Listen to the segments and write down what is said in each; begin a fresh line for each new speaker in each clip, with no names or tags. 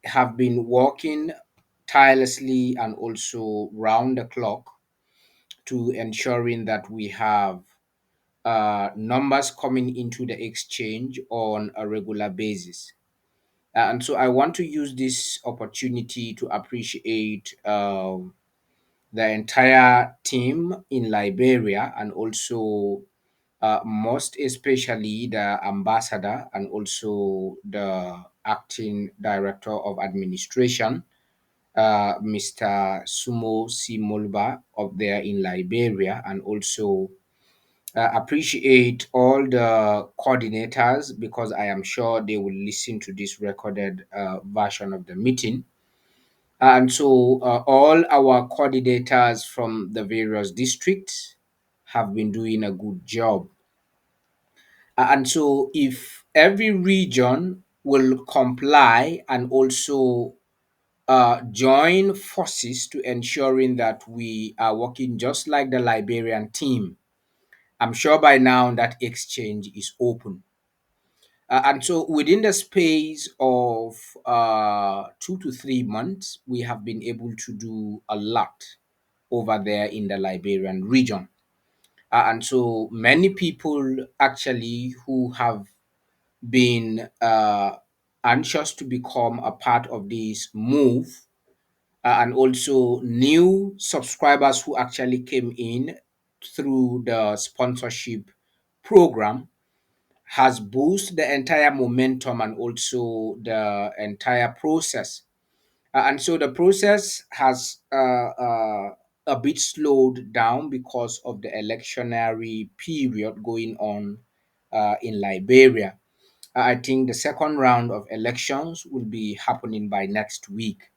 have been working tirelessly and also round the clock to ensuring that we have numbers coming into the exchange on a regular basis. And so I want to use this opportunity to appreciate the entire team in Liberia and also most especially the ambassador and also the acting director of administration, Mr. Sumo Simolba up there in Liberia, and also appreciate all the coordinators because I am sure they will listen to this recorded version of the meeting. And so all our coordinators from the various districts have been doing a good job. And so if every region will comply and also join forces to ensuring that we are working just like the Liberian team, I'm sure by now that exchange is open. And so within the space of 2 to 3 months, we have been able to do a lot over there in the Liberian region. And so many people actually who have been anxious to become a part of this move, and also new subscribers who actually came in through the sponsorship program has boosted the entire momentum and also the entire process. And so the process has a bit slowed down because of the electionary period going on in Liberia. I think the second round of elections will be happening by next week.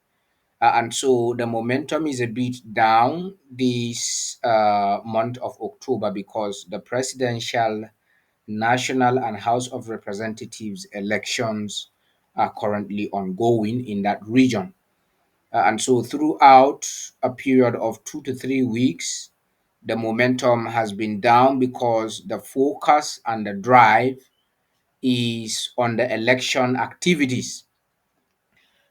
And so the momentum is a bit down this month of October because the presidential, national, and House of Representatives elections are currently ongoing in that region. And so throughout a period of 2 to 3 weeks, the momentum has been down because the focus and the drive is on the election activities.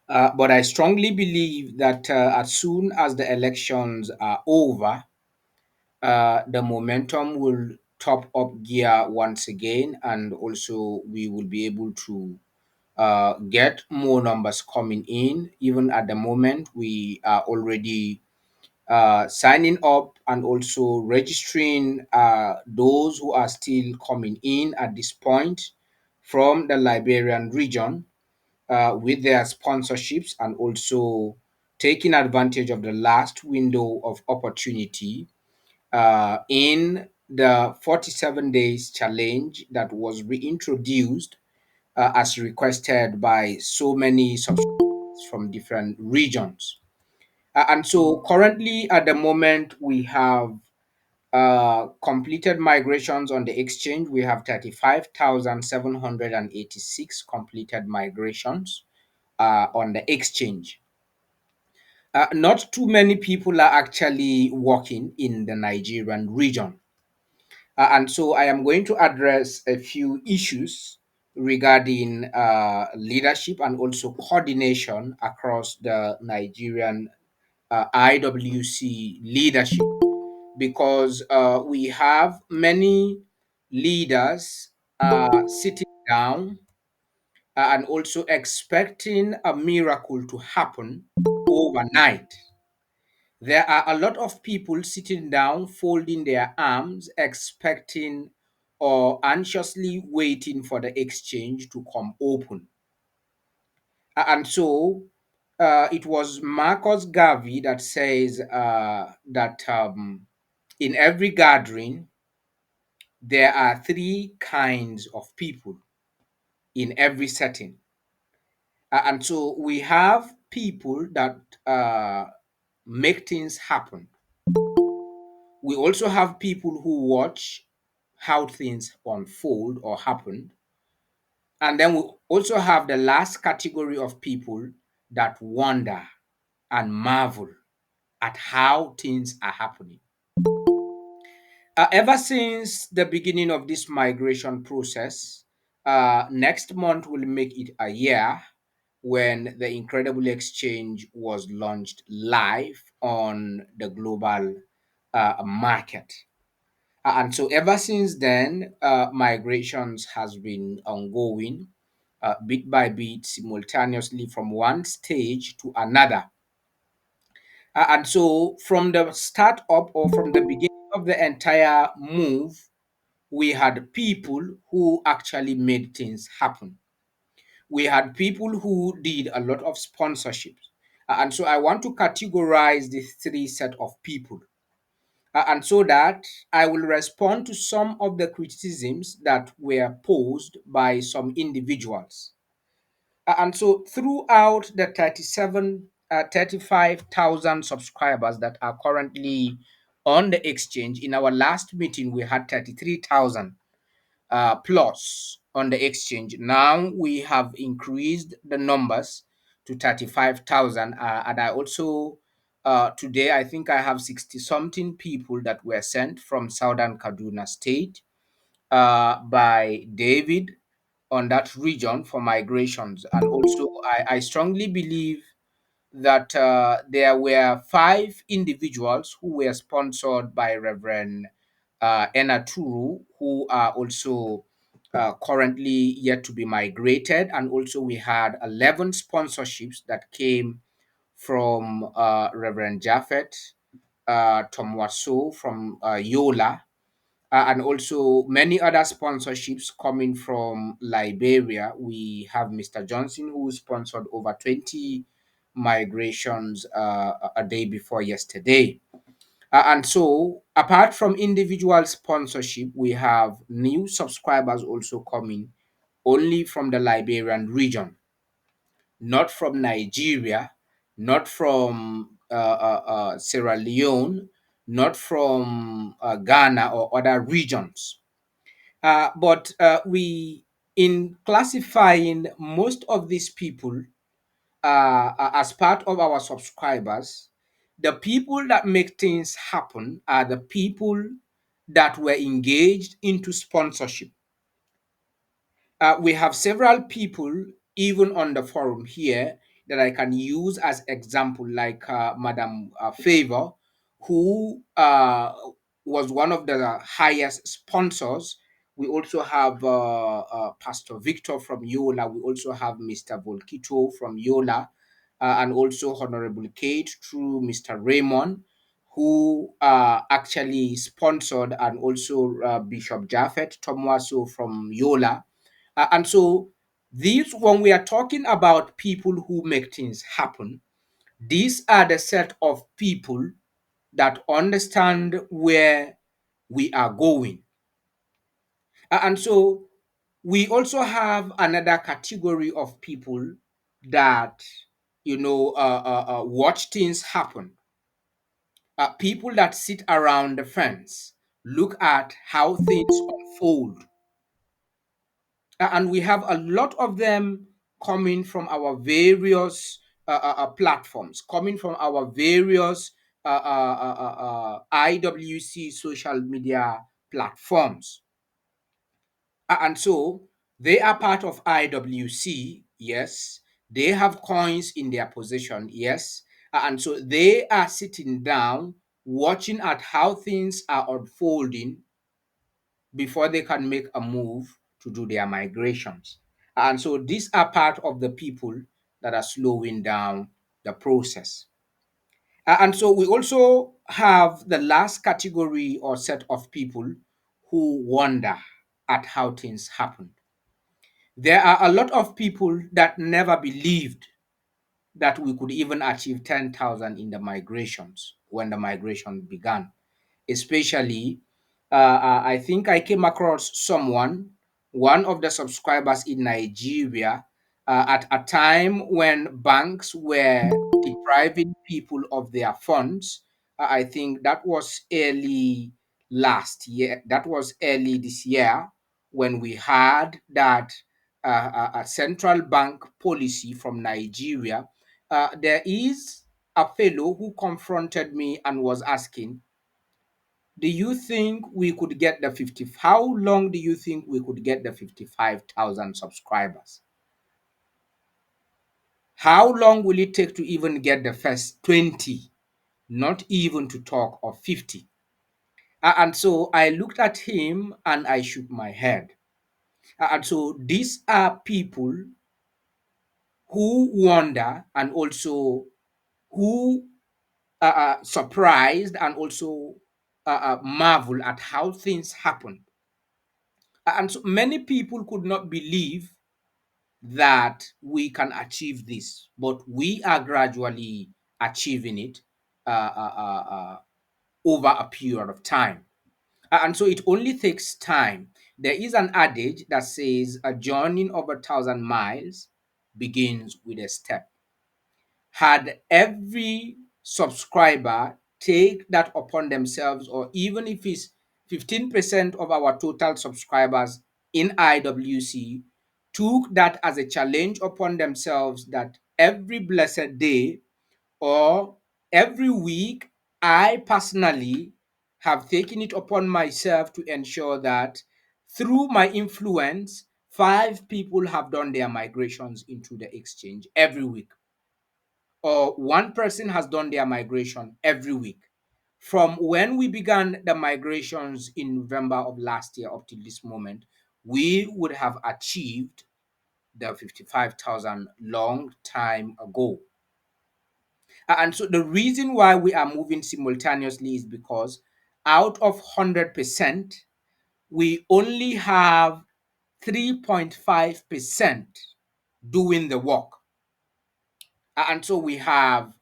But I strongly believe that as soon as the elections are over, the momentum will top up gear once again, and also we will be able to get more numbers coming in. Even at the moment, we are already signing up and also registering those who are still coming in at this point from the Liberian region with their sponsorships and also taking advantage of the last window of opportunity in the 47 days challenge that was reintroduced as requested by so many subscribers from different regions. And so currently at the moment we have completed migrations on the exchange. We have 35,786 completed migrations on the exchange. Not too many people are actually working in the Nigerian region. And so I am going to address a few issues regarding leadership and also coordination across the Nigerian IWC leadership because we have many leaders sitting down and also expecting a miracle to happen overnight. There are a lot of people sitting down, folding their arms, expecting or anxiously waiting for the exchange to come open. And so it was Marcus Garvey that says that in every gathering, there are three kinds of people in every setting. And so we have people that make things happen. We also have people who watch how things unfold or happen. And then we also have the last category of people that wonder and marvel at how things are happening. Ever since the beginning of this migration process, next month will make it a year. when the Incredible Exchange was launched live on the global market. And so ever since then, migrations has been ongoing, bit by bit, simultaneously from one stage to another. And so from the start up or from the beginning of the entire move, we had people who actually made things happen. We had people who did a lot of sponsorships. And so I want to categorize the three set of people. And so that I will respond to some of the criticisms that were posed by some individuals. And so throughout the 35,000 subscribers that are currently on the exchange, in our last meeting, we had 33,000 plus on the exchange. Now we have increased the numbers to 35,000. And I also, today, I think I have 60 something people that were sent from Southern Kaduna State by David on that region for migrations. And also, I strongly believe that there were five individuals who were sponsored by Reverend Enaturu, who are also currently yet to be migrated. And also, we had 11 sponsorships that came from Reverend Japheth Tomwaso from Yola, and also many other sponsorships coming from Liberia. We have Mr. Johnson, who sponsored over 20 migrations a day before yesterday. And so, apart from individual sponsorship, we have new subscribers also coming only from the Liberian region, not from Nigeria, not from Sierra Leone, not from Ghana or other regions. But we, in classifying most of these people as part of our subscribers, the people that make things happen are the people that were engaged into sponsorship. We have several people, even on the forum here, that I can use as example, like Madam Favor, who was one of the highest sponsors. We also have Pastor Victor from Yola. We also have Mr. Volkito from Yola, and also Honorable Kate through Mr. Raymond, who actually sponsored, and also Bishop Japheth Tomwaso from Yola. And so, these, when we are talking about people who make things happen, these are the set of people that understand where we are going. And so, we also have another category of people that, watch things happen. People that sit around the fence, look at how things unfold. And we have a lot of them coming from our various platforms, coming from our various IWC social media platforms. And so they are part of IWC, yes. They have coins in their possession, yes. And so they are sitting down, watching at how things are unfolding before they can make a move to do their migrations. And so these are part of the people that are slowing down the process. And so we also have the last category or set of people who wonder at how things happen. There are a lot of people that never believed that we could even achieve 10,000 in the migrations when the migration began. Especially, I think I came across someone, one of the subscribers in Nigeria, at a time when banks were depriving people of their funds. I think that was early last year, that was early this year, when we had that a central bank policy from Nigeria. There is a fellow who confronted me and was asking, do you think we could get the 50? How long do you think we could get the 55,000 subscribers? How long will it take to even get the first 20? Not even to talk of 50. And so I looked at him and I shook my head. And so these are people who wonder and also who are surprised and also marvel at how things happen. And so many people could not believe that we can achieve this, but we are gradually achieving it over a period of time. And so it only takes time. There is an adage that says a journey of 1,000 miles begins with a step. Had every subscriber take that upon themselves, or even if it's 15% of our total subscribers in IWC took that as a challenge upon themselves, that every blessed day or every week, I personally have taken it upon myself to ensure that through my influence, 5 people have done their migrations into the exchange every week, or one person has done their migration every week. From when we began the migrations in November of last year up to this moment, we would have achieved the 55,000 long time ago. And so the reason why we are moving simultaneously is because out of 100%, we only have 3.5% doing the work. And so we have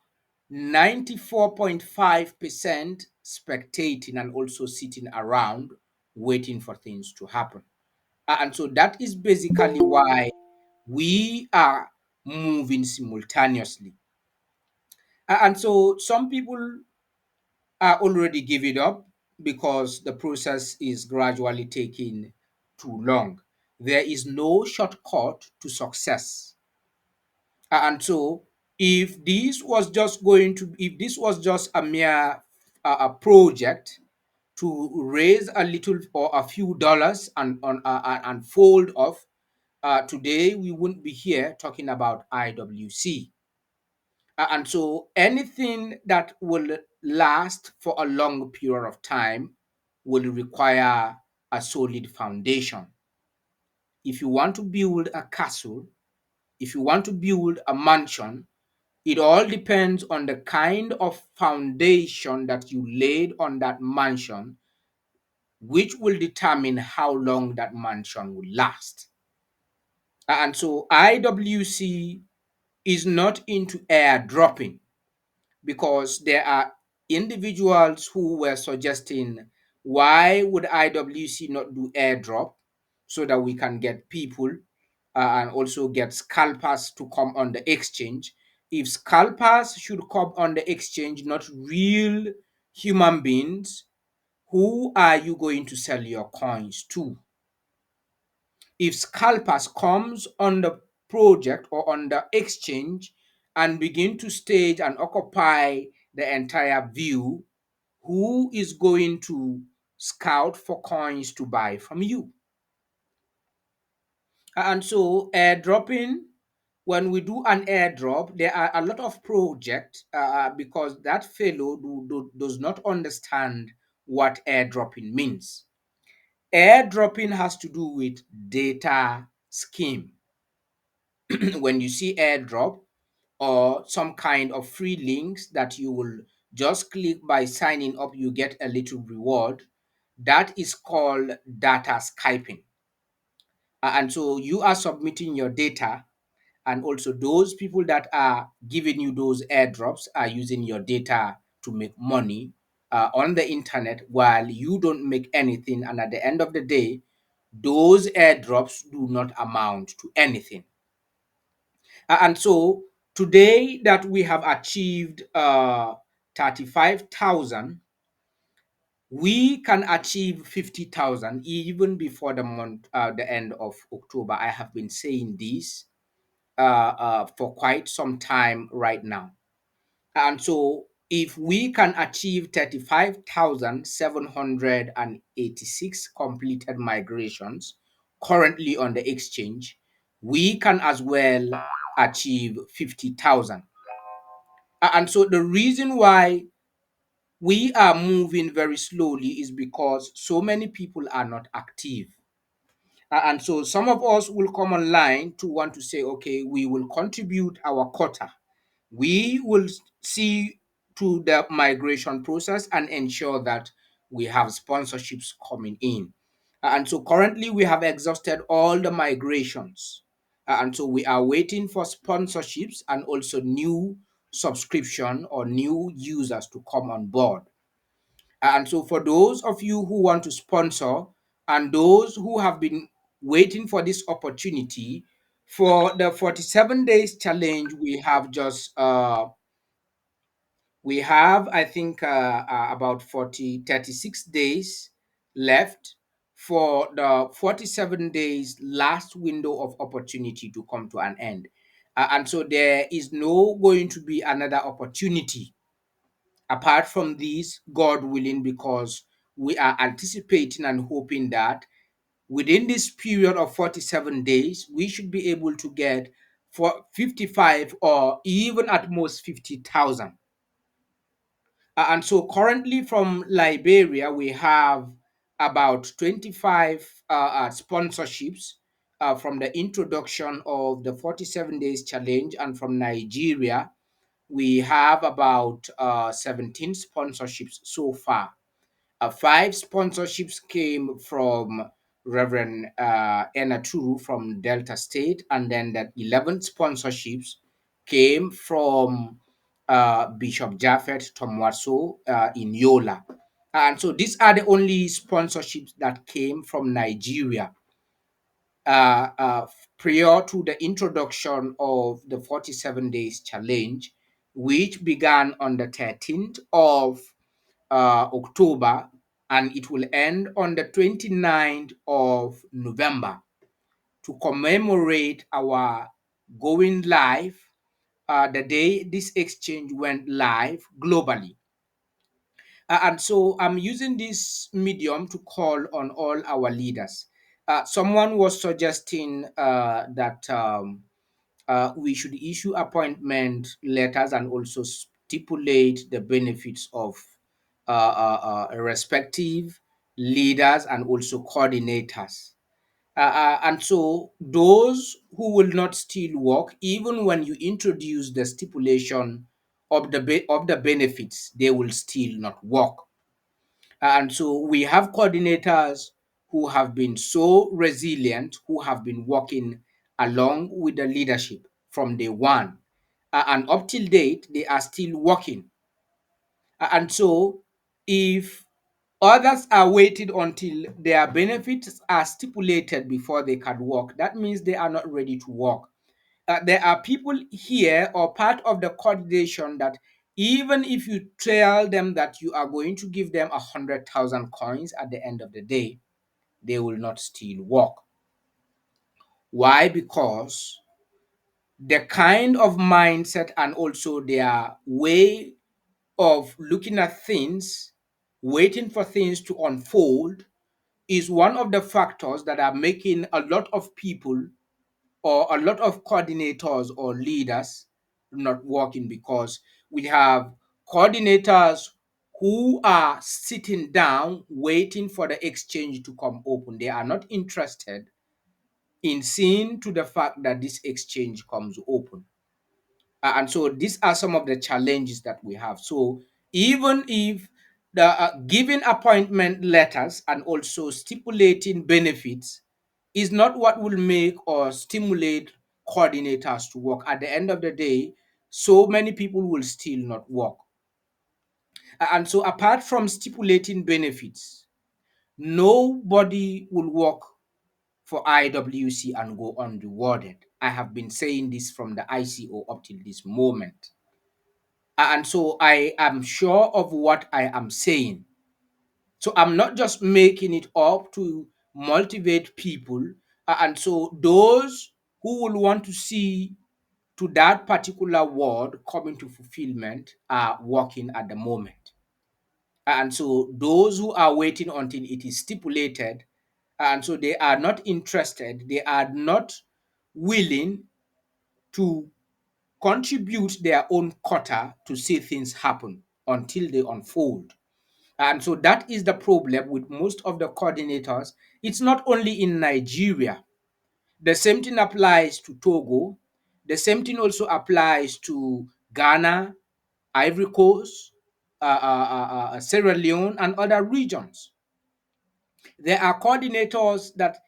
94.5% spectating and also sitting around waiting for things to happen. And so that is basically why we are moving simultaneously. And so some people are already giving up because the process is gradually taking too long. There is no shortcut to success. And so if this was just a mere a project to raise a little or a few dollars and fold off, today we wouldn't be here talking about IWC. And so anything that will last for a long period of time will require a solid foundation. If you want to build a castle, if you want to build a mansion, it all depends on the kind of foundation that you laid on that mansion, which will determine how long that mansion will last. And so IWC is not into airdropping, because there are individuals who were suggesting, why would IWC not do airdrop so that we can get people and also get scalpers to come on the exchange? If scalpers should come on the exchange, not real human beings, who are you going to sell your coins to? If scalpers comes on the project or on the exchange and begin to stage and occupy the entire view, who is going to scout for coins to buy from you? And so airdropping, when we do an airdrop, there are a lot of projects because that fellow does not understand what airdropping means. Airdropping has to do with data scheme. When you see airdrop or some kind of free links that you will just click by signing up, you get a little reward. That is called data skyping. And so you are submitting your data, and also those people that are giving you those airdrops are using your data to make money on the internet, while you don't make anything. And at the end of the day, those airdrops do not amount to anything. And so today that we have achieved 35,000, we can achieve 50,000 even before the end of October. I have been saying this for quite some time right now. And so if we can achieve 35,786 completed migrations currently on the exchange, we can as well achieve 50,000. And so the reason why we are moving very slowly is because so many people are not active. And so some of us will come online to want to say, okay, we will contribute our quota. We will see to the migration process and ensure that we have sponsorships coming in. And so currently we have exhausted all the migrations. And so we are waiting for sponsorships and also new subscription or new users to come on board. And so, for those of you who want to sponsor and those who have been waiting for this opportunity, for the 47 days challenge, we have, I think, about 36 days left for the 47 days last window of opportunity to come to an end. And so, there is no going to be another opportunity apart from these, God willing, because we are anticipating and hoping that within this period of 47 days, we should be able to get for 55 or even at most 50,000. And so currently from Liberia, we have about 25 sponsorships from the introduction of the 47 days challenge. And from Nigeria, we have about 17 sponsorships so far. Five sponsorships came from Reverend Enaturu from Delta State, and then that 11 sponsorships came from Bishop Japhet Tomwaso in Yola. And so these are the only sponsorships that came from Nigeria prior to the introduction of the 47 days challenge, which began on the 13th of October, and it will end on the 29th of November to commemorate our going live, the day this exchange went live globally. And so I'm using this medium to call on all our leaders. Someone was suggesting that we should issue appointment letters and also stipulate the benefits of respective leaders and also coordinators. And so those who will not still work, even when you introduce the stipulation of of the benefits, they will still not work. And so we have coordinators who have been so resilient, who have been working along with the leadership from day one. And up till date, they are still working. And so if others are waiting until their benefits are stipulated before they can work, that means they are not ready to work. There are people here or part of the coordination that even if you tell them that you are going to give them 100,000 coins at the end of the day, they will not still work. Why? Because the kind of mindset and also their way of looking at things, waiting for things to unfold, is one of the factors that are making a lot of people or a lot of coordinators or leaders not working, because we have coordinators who are sitting down waiting for the exchange to come open. They are not interested in seeing to the fact that this exchange comes open. And so these are some of the challenges that we have. So even if the giving appointment letters and also stipulating benefits is not what will make or stimulate coordinators to work, at the end of the day, so many people will still not work. And so apart from stipulating benefits, nobody will work for IWC and go unrewarded. I have been saying this from the ICO up till this moment. And so I am sure of what I am saying. So I'm not just making it up to motivate people. And so those who will want to see to that particular word coming to fulfillment are working at the moment. And so those who are waiting until it is stipulated, and so they are not interested, they are not willing to contribute their own quota to see things happen until they unfold. And so that is the problem with most of the coordinators. It's not only in Nigeria. The same thing applies to Togo. The same thing also applies to Ghana, Ivory Coast, Sierra Leone, and other regions. There are coordinators that,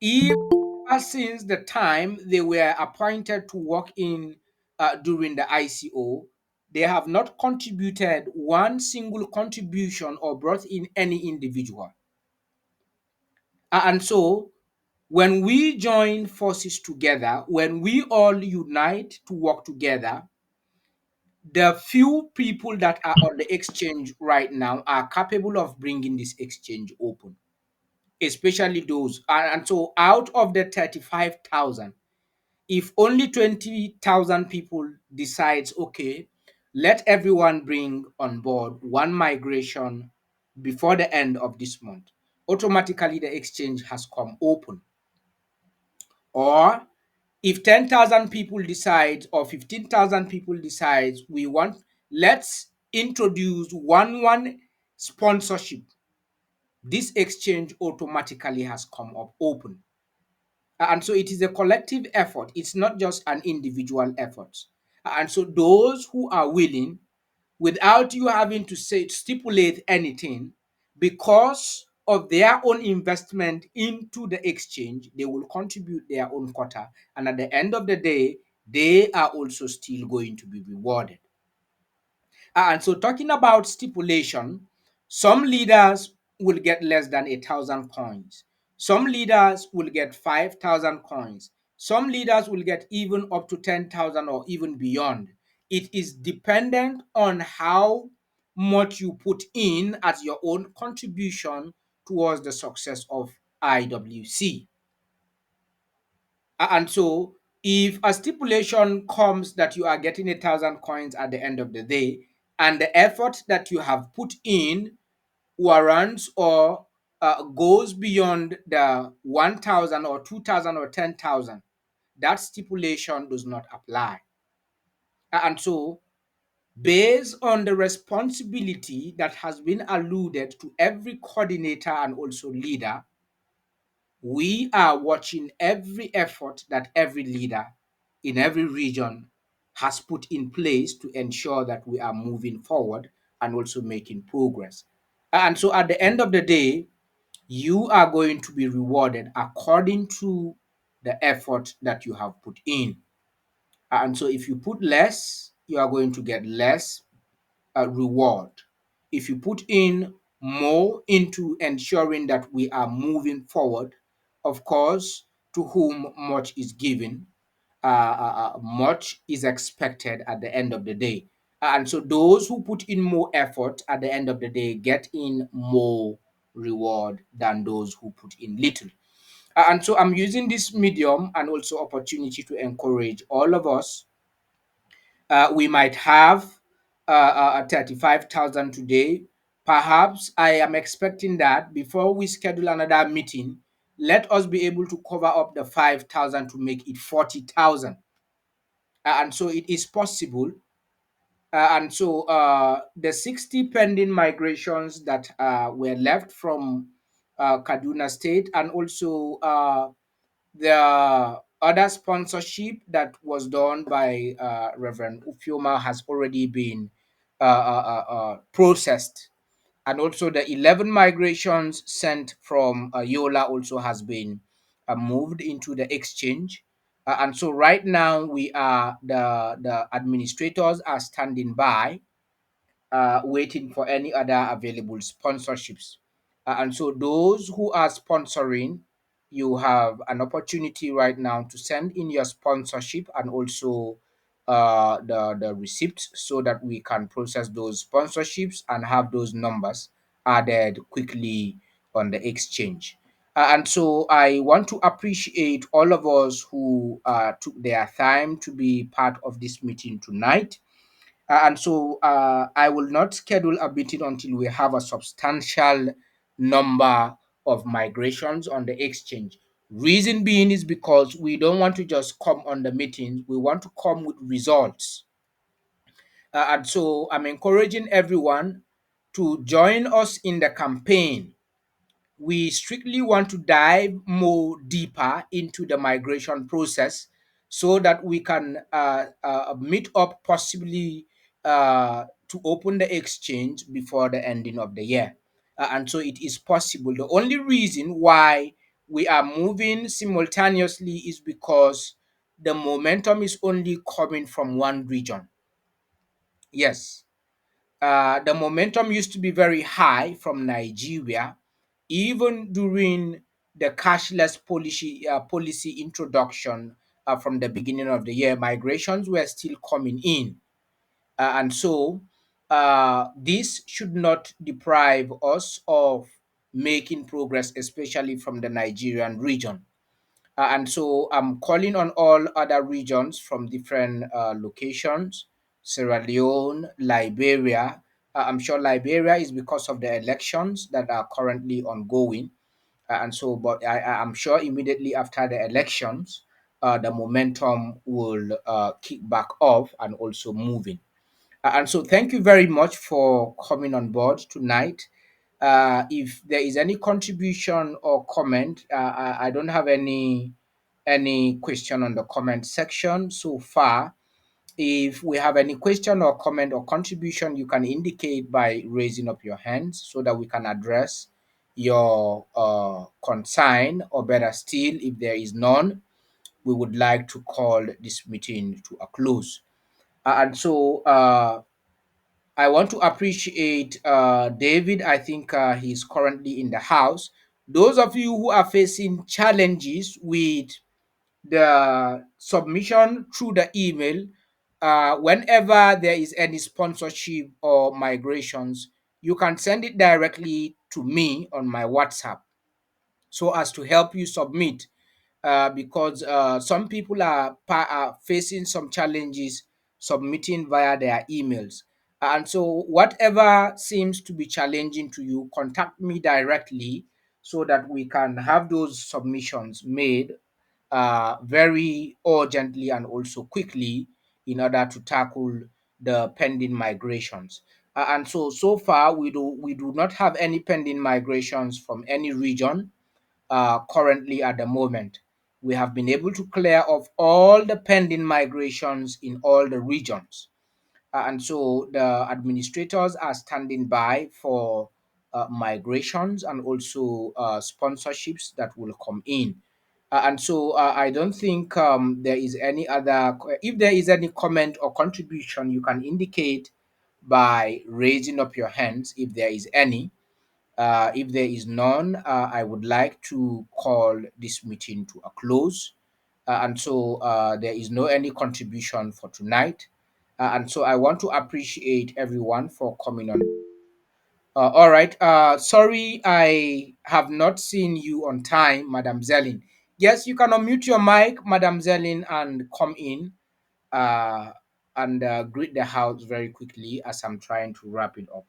ever since the time they were appointed to work in during the ICO, they have not contributed one single contribution or brought in any individual. And so, when we join forces together, when we all unite to work together, the few people that are on the exchange right now are capable of bringing this exchange open, especially those. And so, out of the 35,000, if only 20,000 people decides, okay, let everyone bring on board one migration before the end of this month, automatically the exchange has come open. Or if 10,000 people decide or 15,000 people decides we want, let's introduce one sponsorship, this exchange automatically has come up open. And so it is a collective effort. It's not just an individual effort. And so those who are willing, without you having to say stipulate anything, because of their own investment into the exchange, they will contribute their own quota. And at the end of the day, they are also still going to be rewarded. And so, talking about stipulation, some leaders will get less than 1,000 coins. Some leaders will get 5,000 coins. Some leaders will get even up to 10,000 or even beyond. It is dependent on how much you put in as your own contribution towards the success of IWC. And so, if a stipulation comes that you are getting 1,000 coins at the end of the day, and the effort that you have put in warrants or goes beyond the 1,000 or 2,000 or 10,000, that stipulation does not apply. And so, based on the responsibility that has been alluded to every coordinator and also leader, we are watching every effort that every leader in every region has put in place to ensure that we are moving forward and also making progress. And so at the end of the day, you are going to be rewarded according to the effort that you have put in. And so if you put less, you are going to get less reward. If you put in more into ensuring that we are moving forward, of course, to whom much is given, much is expected at the end of the day. And so those who put in more effort at the end of the day get in more reward than those who put in little. And so I'm using this medium and also opportunity to encourage all of us. We might have 35,000 today. Perhaps I am expecting that before we schedule another meeting, let us be able to cover up the 5,000 to make it 40,000. And so it is possible. And so the 60 pending migrations that were left from Kaduna State, and also the other sponsorship that was done by Reverend Ufioma has already been processed. And also the 11 migrations sent from Yola also has been moved into the exchange. And so right now we are, the administrators are standing by, waiting for any other available sponsorships. And so, those who are sponsoring, you have an opportunity right now to send in your sponsorship and also the receipts so that we can process those sponsorships and have those numbers added quickly on the exchange. And so, I want to appreciate all of us who took their time to be part of this meeting tonight. And so I will not schedule a meeting until we have a substantial number of migrations on the exchange. Reason being is because we don't want to just come on the meetings, we want to come with results. And so I'm encouraging everyone to join us in the campaign. We strictly want to dive more deeper into the migration process so that we can meet up possibly to open the exchange before the ending of the year. And so it is possible. The only reason why we are moving simultaneously is because the momentum is only coming from one region. Yes, the momentum used to be very high from Nigeria, even during the cashless policy introduction from the beginning of the year. Migrations were still coming in, and so this should not deprive us of making progress, especially from the Nigerian region. And so I'm calling on all other regions from different locations, Sierra Leone, Liberia. I'm sure Liberia is because of the elections that are currently ongoing. And so, but I'm sure immediately after the elections, the momentum will kick back off and also moving. And so, thank you very much for coming on board tonight. If there is any contribution or comment, I don't have any question on the comment section so far. If we have any question or comment or contribution, you can indicate by raising up your hands so that we can address your concern, or better still, if there is none, we would like to call this meeting to a close. And so I want to appreciate David. I think he's currently in the house. Those of you who are facing challenges with the submission through the email, whenever there is any sponsorship or migrations, you can send it directly to me on my WhatsApp so as to help you submit, because some people are facing some challenges submitting via their emails. And so, whatever seems to be challenging to you, contact me directly so that we can have those submissions made very urgently and also quickly in order to tackle the pending migrations. And so, so far, we do not have any pending migrations from any region currently at the moment. We have been able to clear off all the pending migrations in all the regions. And so the administrators are standing by for migrations and also sponsorships that will come in. And so I don't think there is any other, if there is any comment or contribution, you can indicate by raising up your hands if there is any. If there is none, I would like to call this meeting to a close. And so there is no any contribution for tonight. And so I want to appreciate everyone for coming on. All right. Sorry, I have not seen you on time, Madam Zelin. Yes, you can unmute your mic, Madam Zelin, and come in uh, and greet the house very quickly as I'm trying to wrap it up.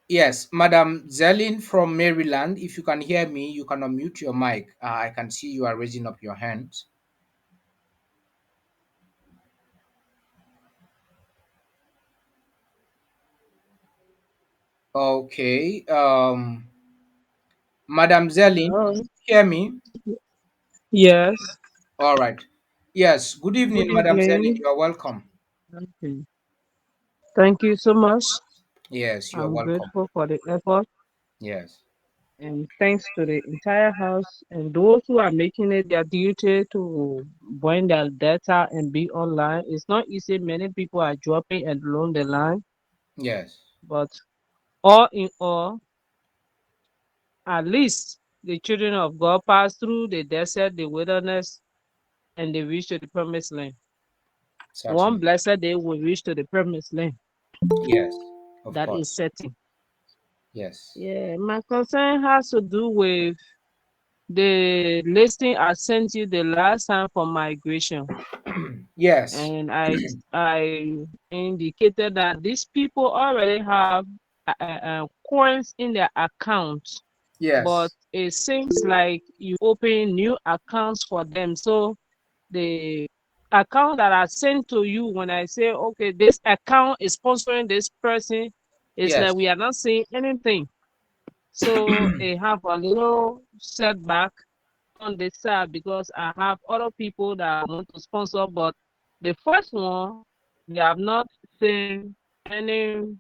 Yes, Madam Zelin from Maryland, if you can hear me, you can unmute your mic. I can see you are raising up your hands. Okay. Madam Zelin,
Oh,
hear me?
yes.
All right. Yes. Good
Good
evening, Madam Zelin.
evening.
You are welcome.
Okay. Thank you so much.
Yes, you are
I'm
welcome.
grateful for the effort,
Yes.
and thanks to the entire house and those who are making it their duty to bring their data and be online. It's not easy. Many people are dropping and along the line,
Yes.
but all in all, at least the children of God pass through the desert, the wilderness, and they reach to the promised land. One
Certainly.
blessed day will reach to the promised land.
Yes. Of
That is
course.
certain.
Yes.
Yeah, my concern has to do with the listing I sent you the last time for migration,
Yes.
and I indicated that these people already have coins in their account. but
Yes.
it seems like you open new accounts for them. So the account that I sent to you, when I say, okay, this account is sponsoring this person, it's like
Yes.
we are not seeing anything. So it have a little setback on the side because I have other people that want to sponsor, but the first one, they have not seen any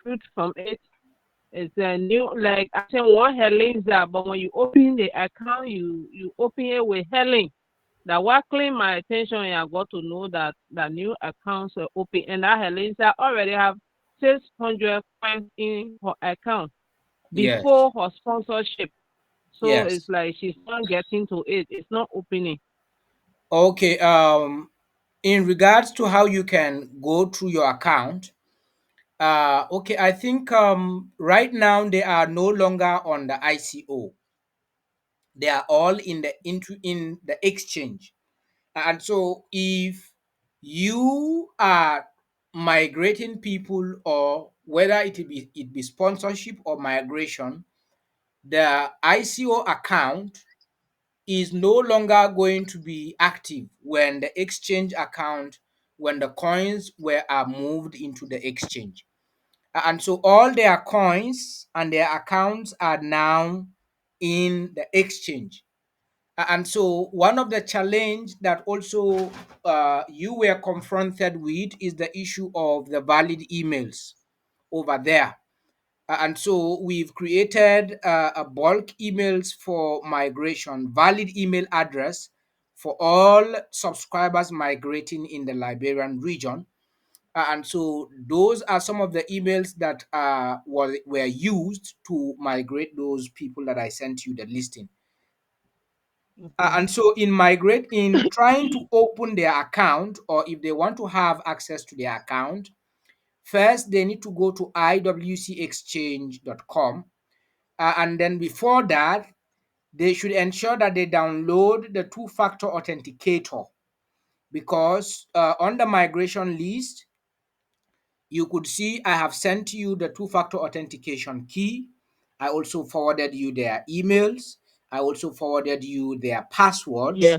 fruit from it. It's a new, like I said, one Helenza, but when you open the account, you open it with Helen. That what claimed my attention, and I got to know that the new accounts were open, and that Helenza already have 600 coins in her account
Yes.
before her sponsorship. So it's
Yes.
like she's not getting to it. It's not opening.
Okay. In regards to how you can go through your account, okay, I think right now they are no longer on the ICO. They are all in the exchange. And so if you are migrating people, or whether it be sponsorship or migration, the ICO account is no longer going to be active when the exchange account, when the coins are moved into the exchange. And so all their coins and their accounts are now in the exchange. And so one of the challenge that also you were confronted with is the issue of the valid emails over there. And so we've created a bulk emails for migration, valid email address for all subscribers migrating in the Liberian region. And so those are some of the emails that were used to migrate those people that I sent you the listing.
Okay.
And so in trying to open their account, or if they want to have access to their account, first they need to go to iwcexchange.com. And then before that, they should ensure that they download the two-factor authenticator, because on the migration list, you could see I have sent you the two-factor authentication key. I also forwarded you their emails. I also forwarded you their
Yeah,
passwords,
yeah,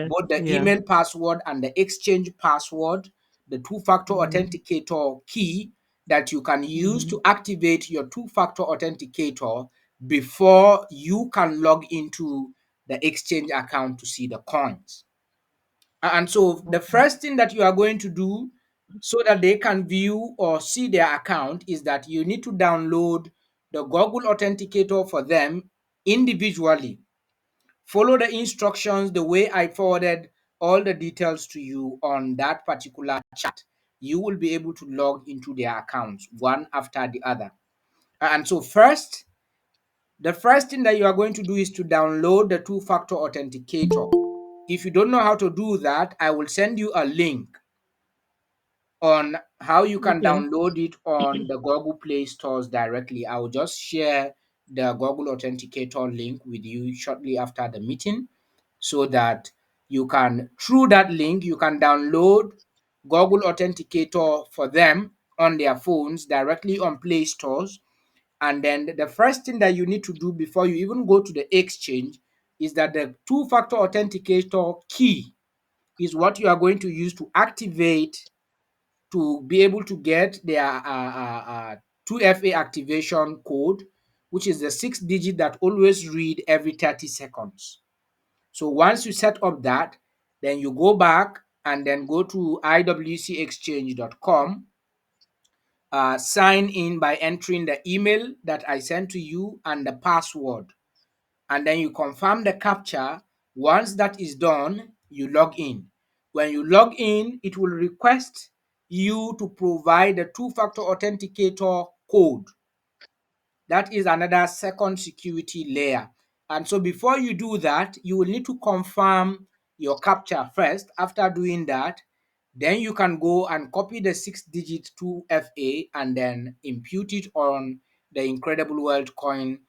both the
yeah.
email password and the exchange password, the two-factor
Mm-hmm.
authenticator key that you can use
Mm-hmm.
to activate your two-factor authenticator before you can log into the exchange account to see the coins. And so the
Okay.
first thing that you are going to do so that they can view or see their account is that you need to download the Google Authenticator for them individually. Follow the instructions the way I forwarded all the details to you on that particular chat. You will be able to log into their accounts one after the other. And so the first thing that you are going to do is to download the two-factor authenticator. If you don't know how to do that, I will send you a link on how you can
Okay.
download it on the Google Play stores directly. I will just share the Google Authenticator link with you shortly after the meeting, so that you can, through that link, you can download Google Authenticator for them on their phones directly on Play stores. And then the first thing that you need to do before you even go to the exchange is that the two-factor authenticator key is what you are going to use to activate, to be able to get their 2FA activation code, which is the 6 digit that always read every 30 seconds. So once you set up that, then you go back and then go to iwcexchange.com, sign in by entering the email that I sent to you and the password, and then you confirm the captcha. Once that is done, you log in. When you log in, it will request you to provide the two-factor authenticator code. That is another second security layer. And so before you do that, you will need to confirm your captcha first. After doing that, then you can go and copy the 6 digit 2FA and then impute it on the Incredible World Coin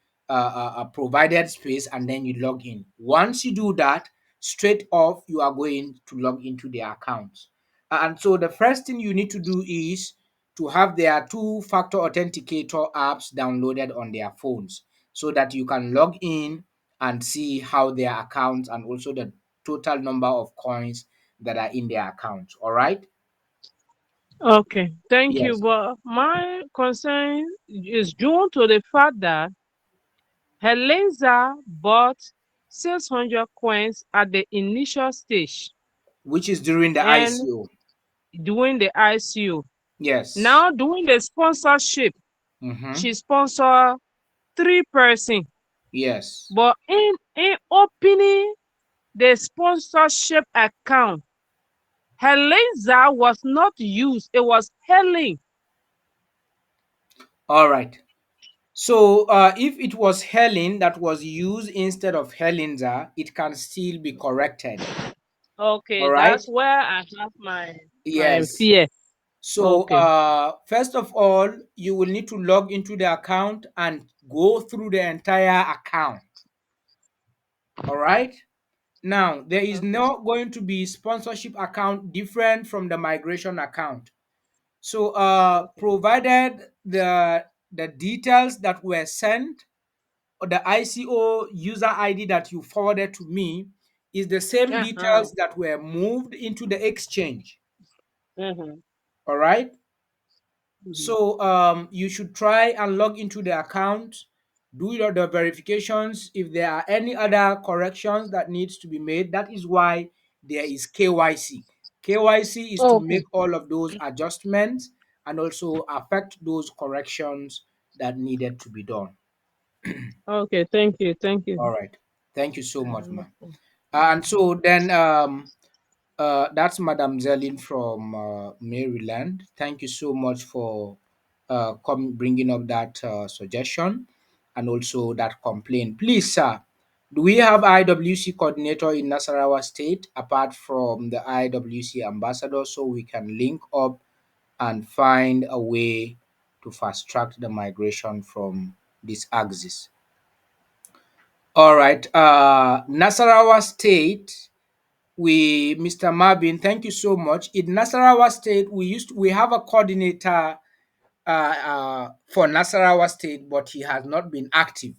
provided space, and then you log in. Once you do that, straight off, you are going to log into their accounts. And so the first thing you need to do is to have their two-factor authenticator apps downloaded on their phones. so that you can log in and see how their accounts and also the total number of coins that are in their account. All right.
Okay, thank you.
Yes.
But my concern is due to the fact that Helenza bought 600 coins at the initial stage
Which is during the
and
ICO.
doing the ICO.
Yes.
Now doing the sponsorship,
Mm-hmm.
she sponsored 3 person.
Yes.
But in opening the sponsorship account, Helenza was not used. It was Helen.
All right. So if it was Helen that was used instead of Helenza, it can still be corrected.
Okay,
All
that's
right.
where I have my
Yes.
fear.
So
Okay.
first of all, you will need to log into the account and go through the entire account. All right. Now, there is
Okay.
not going to be sponsorship account different from the migration account. So,
Okay.
provided the details that were sent or the ICO user ID that you forwarded to me is the same
Uh-huh.
details that were moved into the exchange.
Mm-hmm.
All right.
Mm-hmm.
So you should try and log into the account, do your the verifications. If there are any other corrections that needs to be made, that is why there is KYC. KYC is to
Okay.
make all of those adjustments and also affect those corrections that needed to be done.
Okay. Thank you. Thank you.
All right. Thank you so
I
much, ma'am.
understand.
And so then that's Madam Zelin from Maryland. Thank you so much for bringing up that suggestion and also that complaint. Please, sir, do we have IWC coordinator in Nasarawa State apart from the IWC ambassador so we can link up and find a way to fast track the migration from this axis? All right, Nasarawa State, we Mr. Marvin, thank you so much. In Nasarawa State, we have a coordinator for Nasarawa State, but he has not been active.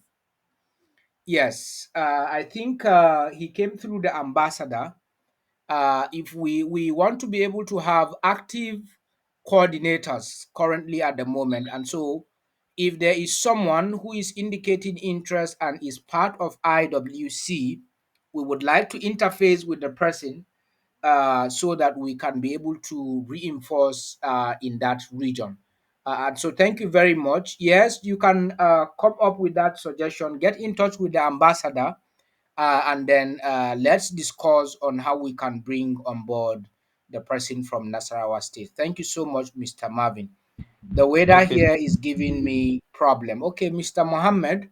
Yes, I think he came through the ambassador. If we want to be able to have active coordinators currently at the moment, and so if there is someone who is indicating interest and is part of IWC, we would like to interface with the person so that we can be able to reinforce in that region. And so, thank you very much. Yes, you can come up with that suggestion. Get in touch with the ambassador, and then let's discuss on how we can bring on board the person from Nasarawa State. Thank you so much, Mr. Marvin. The weather
Okay.
here is giving me problem. Okay, Mr. Mohammed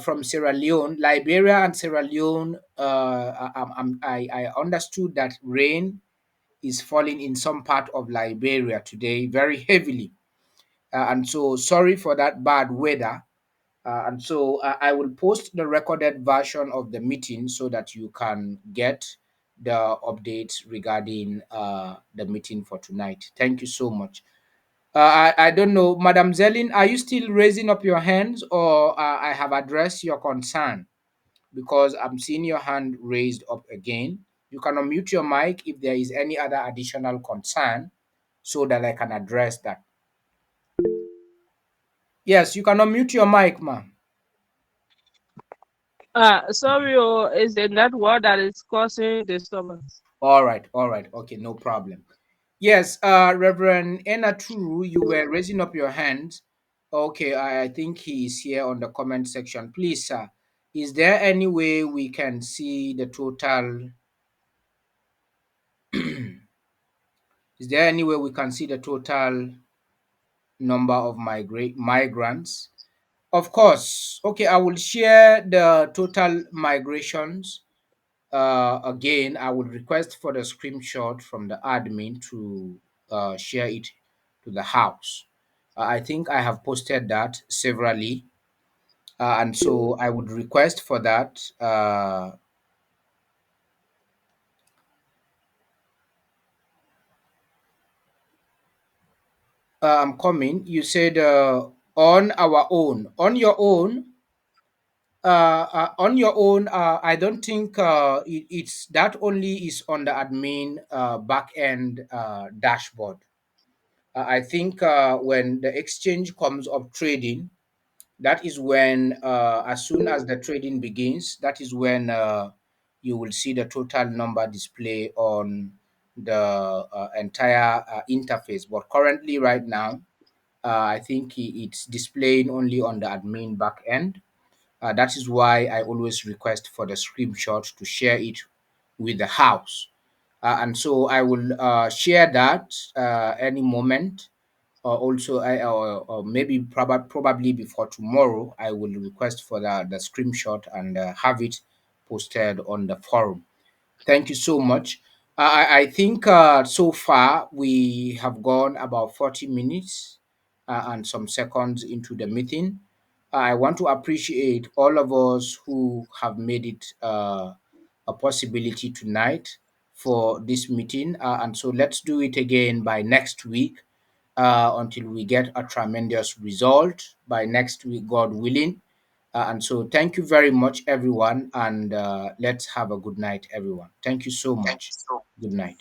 from Sierra Leone, Liberia, and Sierra Leone. I understood that rain is falling in some part of Liberia today very heavily. And so, sorry for that bad weather. And so, I will post the recorded version of the meeting so that you can get the updates regarding the meeting for tonight. Thank you so much. I don't know, Madam Zelin, are you still raising up your hands or I have addressed your concern? Because I'm seeing your hand raised up again. You can unmute your mic if there is any other additional concern so that I can address that. Yes, you can unmute your mic, ma'am.
Sorry, oh, is the network that is causing disturbance?
All right, okay, no problem. Yes, Reverend Enaturu, you were raising up your hand. Okay, I think he is here on the comment section. Please, sir, is there any way we can see the total? Is there any way we can see the total number of migrants? Of course. Okay, I will share the total migrations. Again, I would request for the screenshot from the admin to share it to the house. I think I have posted that severally, and so I would request for that. I'm coming. You said on our own, on your own. On your own, I don't think it's that only is on the admin back end dashboard. I think when the exchange comes up trading, that is when, as soon as the trading begins, that is when you will see the total number display on the entire interface. But currently, right now, I think it's displaying only on the admin back end. That is why I always request for the screenshot to share it with the house. And so I will share that any moment. Also, or maybe probably before tomorrow, I will request for the screenshot and have it posted on the forum. Thank you so much. I think so far we have gone about 40 minutes and some seconds into the meeting. I want to appreciate all of us who have made it a possibility tonight for this meeting. And so let's do it again by next week until we get a tremendous result by next week, God willing. And so, thank you very much, everyone, and let's have a good night, everyone. Thank you so much. Good night.